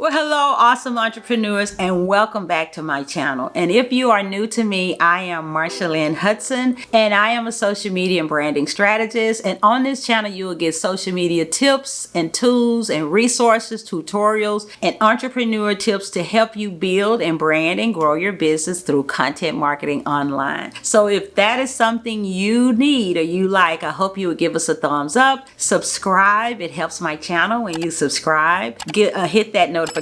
Well, hello, awesome entrepreneurs, and welcome back to my channel. And if you are new to me, I am Marsha Lynn Hudson, and I am a social media and branding strategist. And on this channel, you will get social media tips and tools and resources, tutorials, and entrepreneur tips to help you build and brand and grow your business through content marketing online. So if that is something you need or you like, I hope you would give us a thumbs up, subscribe. It helps my channel when you subscribe. Hit that notification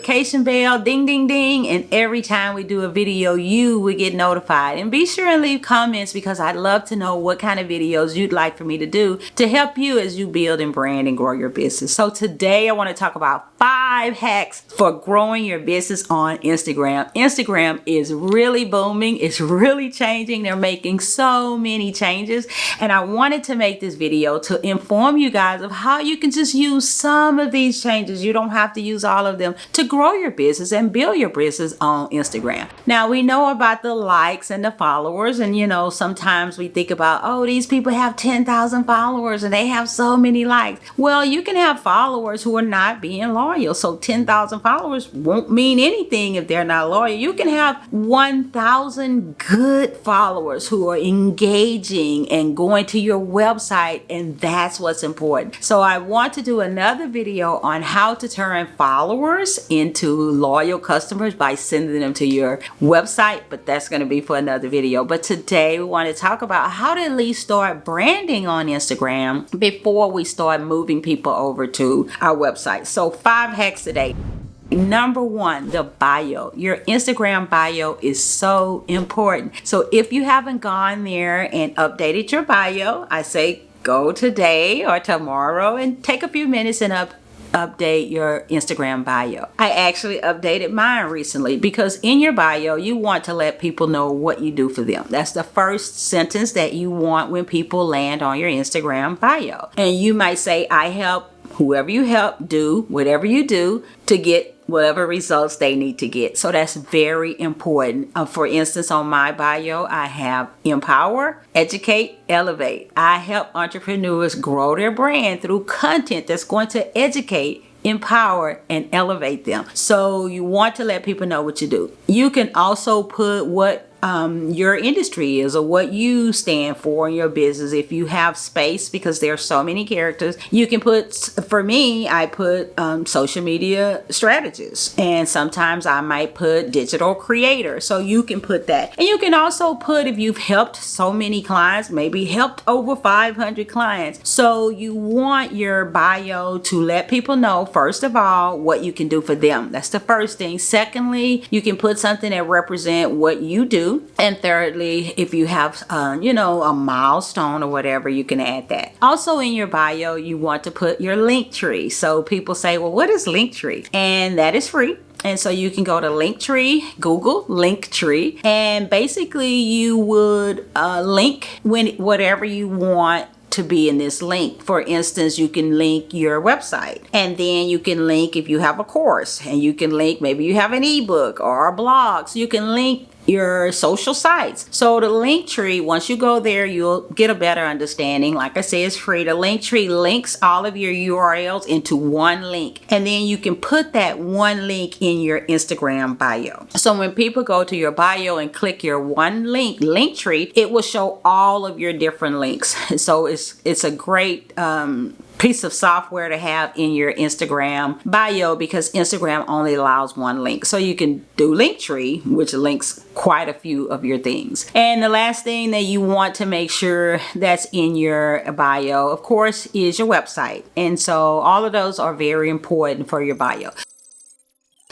bell, ding, ding, ding, and every time we do a video, you will get notified. And be sure and leave comments because I'd love to know what kind of videos you'd like for me to do to help you as you build and brand and grow your business. So today I want to talk about 5 hacks for growing your business on Instagram. Instagram is really booming. It's really changing. They're making so many changes. And I wanted to make this video to inform you guys of how you can just use some of these changes. You don't have to use all of them to grow your business and build your business on Instagram. Now, we know about the likes and the followers, and sometimes we think about, oh, these people have 10,000 followers and they have so many likes. Well, you can have followers who are not being loyal. So 10,000 followers won't mean anything if they're not loyal. You can have 1,000 good followers who are engaging and going to your website, and that's what's important. So I want to do another video on how to turn followers into loyal customers by sending them to your website, but that's going to be for another video. But today we want to talk about how to at least start branding on Instagram before we start moving people over to our website. So 5 hacks today. Number 1, the bio. Your Instagram bio is so important. So if you haven't gone there and updated your bio, I say go today or tomorrow and take a few minutes and update your Instagram bio. I actually updated mine recently because in your bio, you want to let people know what you do for them. That's the first sentence that you want when people land on your Instagram bio. And you might say, I help whoever you help do whatever you do to get whatever results they need to get. So that's very important. For instance, on my bio, I have empower, educate, elevate. I help entrepreneurs grow their brand through content that's going to educate, empower, and elevate them. So you want to let people know what you do. You can also put what your industry is or what you stand for in your business. If you have space, because there are so many characters, you can put, for me, I put social media strategist, and sometimes I might put digital creator. So you can put that. And you can also put, if you've helped so many clients, maybe helped over 500 clients. So you want your bio to let people know, first of all, what you can do for them. That's the first thing. Secondly, you can put something that represents what you do. And thirdly, if you have, a milestone or whatever, you can add that. Also in your bio, you want to put your link tree. So people say, well, what is link tree? And that is free. And so you can go to Linktree, Google Linktree, and basically you would link whatever you want to be in this link. For instance, you can link your website, and then you can link if you have a course, and you can link maybe you have an ebook or a blog. So you can link your social sites. So the link tree, once you go there, you'll get a better understanding. Like I say, it's free. The link tree links all of your URLs into one link, and then you can put that one link in your Instagram bio. So when people go to your bio and click your one link tree, it will show all of your different links. So it's a great piece of software to have in your Instagram bio, because Instagram only allows one link. So you can do Linktree, which links quite a few of your things. And the last thing that you want to make sure that's in your bio, of course, is your website. And so all of those are very important for your bio.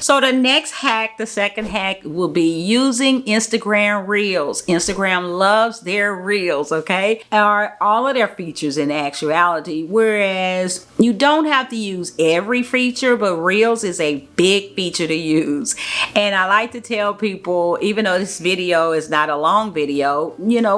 So the next hack, the second hack, will be using Instagram Reels. Instagram loves their Reels, okay? Or all of their features in actuality, whereas you don't have to use every feature, but Reels is a big feature to use. And I like to tell people, even though this video is not a long video,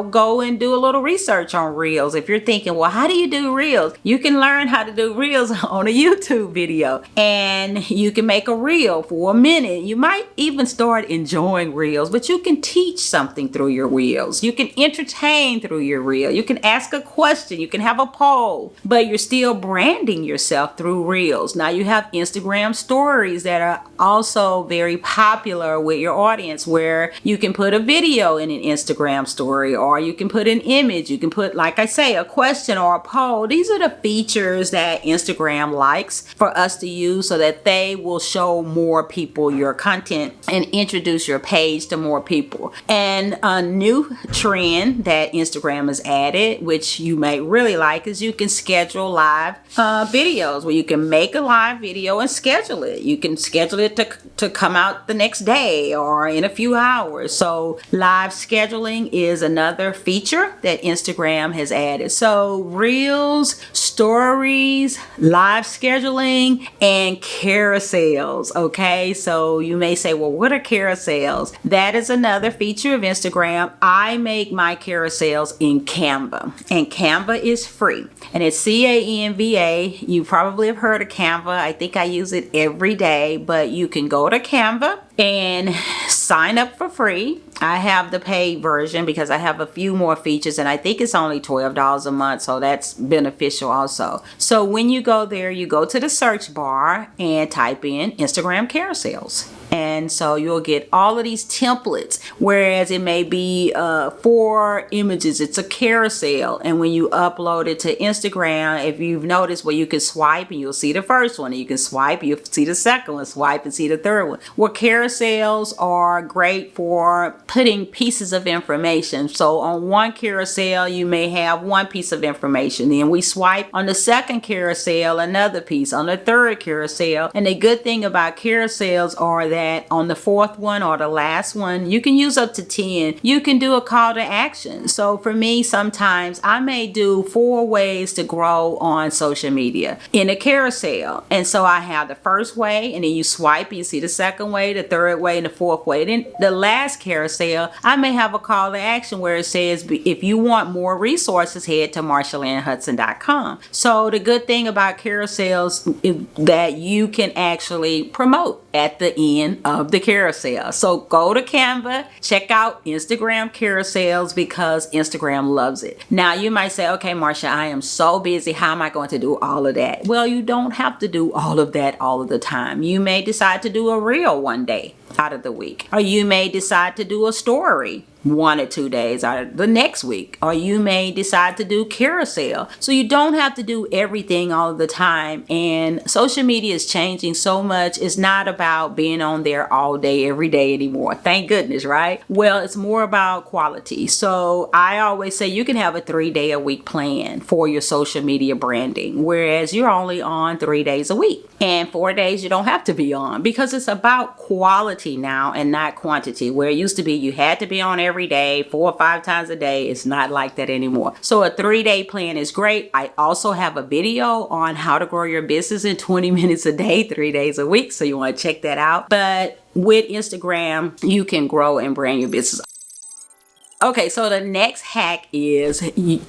go and do a little research on Reels. If you're thinking, well, how do you do Reels? You can learn how to do Reels on a YouTube video, and you can make a reel. for a minute. You might even start enjoying reels, but you can teach something through your reels. You can entertain through your reel. You can ask a question. You can have a poll, but you're still branding yourself through reels. Now you have Instagram stories that are also very popular with your audience, where you can put a video in an Instagram story, or you can put an image. You can put, like I say, a question or a poll. These are the features that Instagram likes for us to use so that they will show more people your content and introduce your page to more people. And a new trend that Instagram has added, which you may really like, is you can schedule live videos, where you can make a live video and schedule it. You can schedule it to come out the next day or in a few hours. So live scheduling is another feature that Instagram has added. So reels, stories, live scheduling, and carousels. Okay, so you may say, well, what are carousels? That is another feature of Instagram. I make my carousels in Canva, and Canva is free, and it's Canva. You probably have heard of Canva. I think I use it every day, but you can go to Canva and sign up for free. I have the paid version because I have a few more features, and I think it's only $12 a month, so that's beneficial also. So when you go there, you go to the search bar and type in Instagram carousels. And so you'll get all of these templates, whereas it may be 4 images, it's a carousel. And when you upload it to Instagram, if you've noticed, where you can swipe and you'll see the first one, and you can swipe, you'll see the second one, swipe and see the third one. Well, carousels are great for putting pieces of information. So on one carousel, you may have one piece of information. Then we swipe on the second carousel, another piece, on the third carousel. And the good thing about carousels are that on the fourth one or the last one, you can use up to 10. You can do a call to action. So for me, sometimes I may do 4 ways to grow on social media in a carousel. And so I have the first way, and then you swipe and you see the second way, the third way, and the fourth way. Then the last carousel, I may have a call to action where it says, if you want more resources, head to marshalynhudson.com. So the good thing about carousels is that you can actually promote at the end of the carousel. So go to Canva, check out Instagram carousels, because Instagram loves it. Now you might say, okay, Marsha, I am so busy. How am I going to do all of that? Well, you don't have to do all of that all of the time. You may decide to do a reel one day out of the week, or you may decide to do a story 1 or 2 days out of the next week, or you may decide to do carousel. So you don't have to do everything all the time. And social media is changing so much. It's not about being on there all day every day anymore, thank goodness, right? Well, it's more about quality. So I always say you can have a 3-day-a-week plan for your social media branding, whereas you're only on 3 days a week, and 4 days you don't have to be on, because it's about quality now and not quantity. Where it used to be you had to be on every day, 4 or 5 times a day, it's not like that anymore. So a 3-day plan is great. I also have a video on how to grow your business in 20 minutes a day, 3 days a week, so you want to check that out. But with Instagram, you can grow and brand your business. Okay, so the next hack is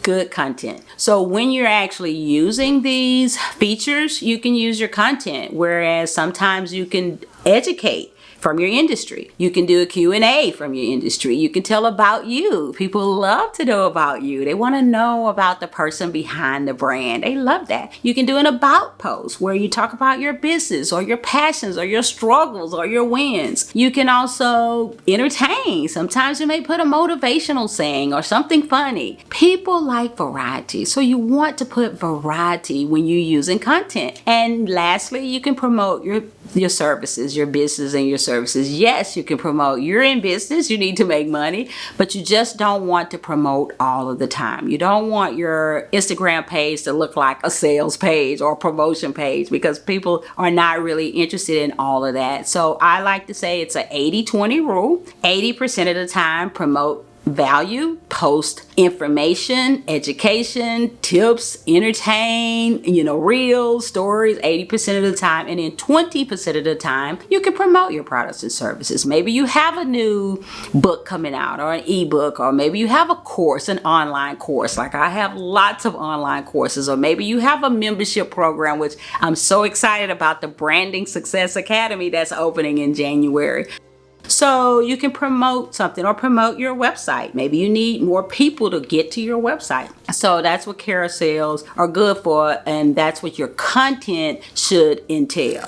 good content. So when you're actually using these features, you can use your content, whereas sometimes you can educate from your industry. You can do a Q&A from your industry. You can tell about you. People love to know about you. They want to know about the person behind the brand. They love that. You can do an about post where you talk about your business or your passions or your struggles or your wins. You can also entertain. Sometimes you may put a motivational saying or something funny. People like variety, so you want to put variety when you're using content. And lastly, you can promote your services, your business and your services. Yes, you can promote. You're in business, you need to make money, but you just don't want to promote all of the time. You don't want your Instagram page to look like a sales page or a promotion page, because people are not really interested in all of that. So I like to say it's an 80-20 rule. 80% of the time, promote value, post information, education, tips, entertain, reels, stories 80% of the time, and then 20% of the time you can promote your products and services. Maybe you have a new book coming out or an ebook, or maybe you have a course, an online course. Like I have lots of online courses, or maybe you have a membership program, which I'm so excited about, the Branding Success Academy that's opening in January. So you can promote something or promote your website. Maybe you need more people to get to your website. So that's what carousels are good for, and that's what your content should entail.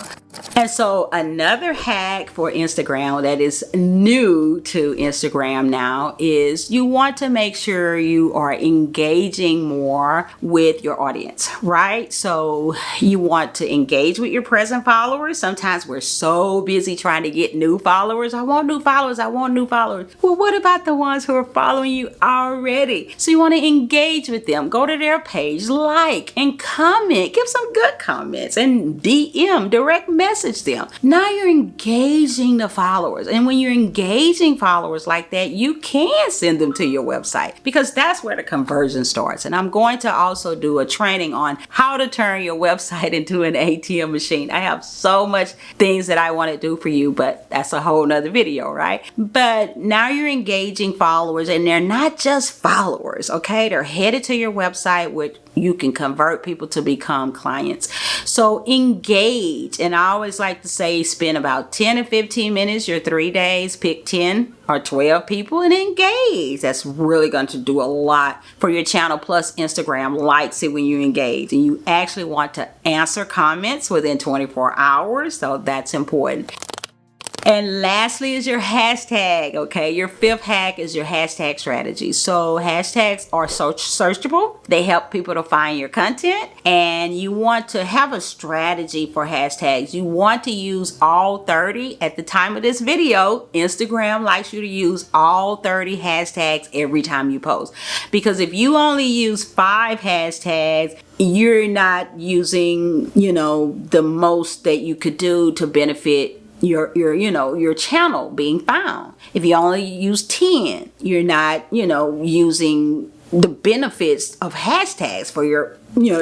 And so another hack for Instagram that is new to Instagram now is you want to make sure you are engaging more with your audience, right? So you want to engage with your present followers. Sometimes we're so busy trying to get new followers. I want new followers. I want new followers. Well, what about the ones who are following you already? So you want to engage with them. Go to their page, like and comment. Give some good comments and DM, direct message them. Now you're engaging the followers. And when you're engaging followers like that, you can send them to your website, because that's where the conversion starts. And I'm going to also do a training on how to turn your website into an ATM machine. I have so much things that I want to do for you, but that's a whole nother video, right? But now you're engaging followers, and they're not just followers, okay? They're headed to your website, which you can convert people to become clients. So engage. And I always like to say, spend about 10 to 15 minutes, your 3 days, pick 10 or 12 people and engage. That's really going to do a lot for your channel. Plus Instagram likes it when you engage, and you actually want to answer comments within 24 hours. So that's important. And lastly is your hashtag, okay? Your fifth hack is your hashtag strategy. So hashtags are searchable. They help people to find your content, and you want to have a strategy for hashtags. You want to use all 30. At the time of this video, Instagram likes you to use all 30 hashtags every time you post. Because if you only use 5 hashtags, you're not using, the most that you could do to benefit your channel being found. If you only use 10, you're not, using the benefits of hashtags for your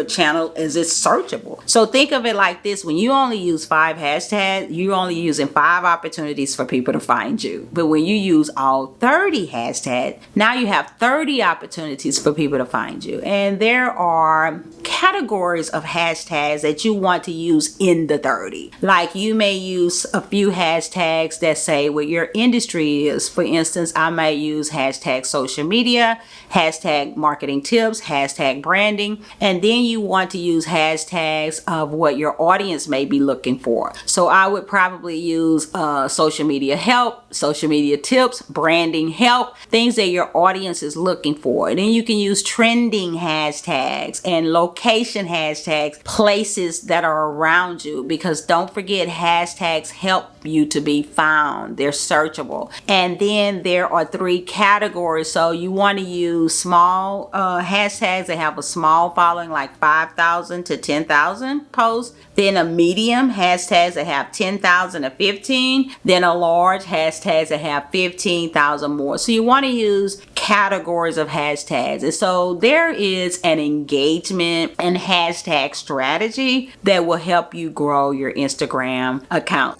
channel as it's searchable. So think of it like this: when you only use 5 hashtags, you're only using 5 opportunities for people to find you. But when you use all 30 hashtags, now you have 30 opportunities for people to find you. And there are categories of hashtags that you want to use in the 30. Like you may use a few hashtags that say what your industry is. For instance, I may use hashtag social media, hashtag marketing tips, hashtag branding, and then you want to use hashtags of what your audience may be looking for. So I would probably use social media help, social media tips, branding help, things that your audience is looking for. And then you can use trending hashtags and location hashtags, places that are around you, because don't forget, hashtags help you to be found. They're searchable. And then there are 3 categories. So you want to use small hashtags that have a small following, like 5,000 to 10,000 posts. Then a medium, hashtags that have 10,000 to 15. Then a large, hashtags that have 15,000 more. So you want to use categories of hashtags. And so there is an engagement and hashtag strategy that will help you grow your Instagram account.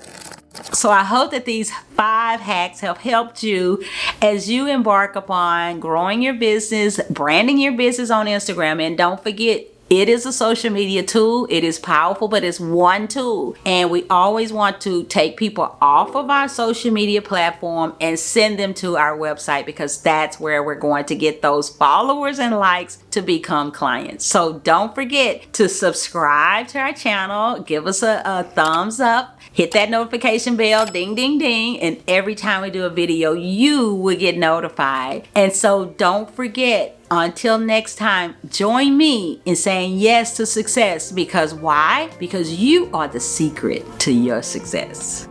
So I hope that these 5 hacks have helped you as you embark upon growing your business, branding your business on Instagram. And don't forget, it is a social media tool. It is powerful, but it's one tool. And we always want to take people off of our social media platform and send them to our website, because that's where we're going to get those followers and likes to become clients. So don't forget to subscribe to our channel. Give us a thumbs up. Hit that notification bell, ding, ding, ding. And every time we do a video, you will get notified. And so don't forget, until next time, join me in saying yes to success. Because why? Because you are the secret to your success.